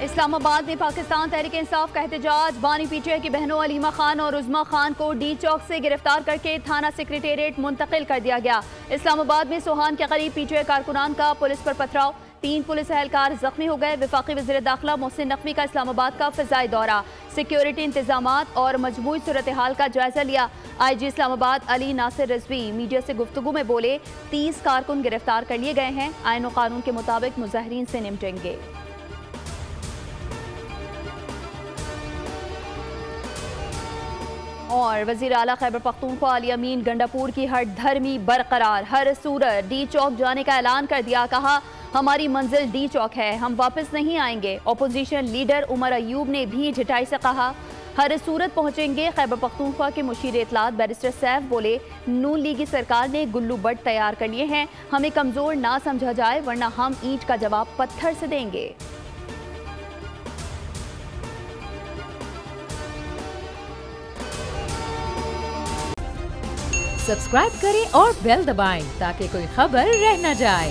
इस्लामाबाद में पाकिस्तान तहरीक इंसाफ का एहतजाज। बानी पीटीआई की बहनों अलीमा खान और उज़मा खान को डी चौक से गिरफ्तार करके थाना सेक्रेटेरिएट मुंतकिल कर दिया गया। इस्लामाबाद में सोहान के करीब पीटीआई कारकुनान का पुलिस पर पथराव, 3 पुलिस एहलकार जख्मी हो गए। वफाकी वज़ीर दाखिला मोहसिन नकवी का इस्लामाबाद का फ़िज़ाई दौरा, सिक्योरिटी इंतजामात और मजमूई सूरत हाल का जायजा लिया। IG इस्लामाबाद अली नासिर रिजवी मीडिया से गुफ्तगू में बोले, 30 कारकुन गिरफ्तार कर लिए गए हैं। आईन और कानून के मुताबिक मुज़ाहिरीन से निपटेंगे। और वज़ीर आला खैबर पख्तूनख्वा अली अमीन गंडापुर की हट धर्मी बरकरार, हर सूरत डी चौक जाने का ऐलान कर दिया। कहा, हमारी मंजिल डी चौक है, हम वापस नहीं आएंगे। अपोजिशन लीडर उमर अयूब ने भी झिटाई से कहा, हर सूरत पहुंचेंगे। खैबर पख्तूनख्वा के मुशीर इत्तलात बैरिस्टर सैफ बोले, नून लीगी सरकार ने गुल्लू बट तैयार कर लिए हैं, हमें कमजोर ना समझा जाए वरना हम ईंट का जवाब पत्थर से देंगे। सब्सक्राइब करें और बेल दबाएं ताकि कोई खबर रह न जाए।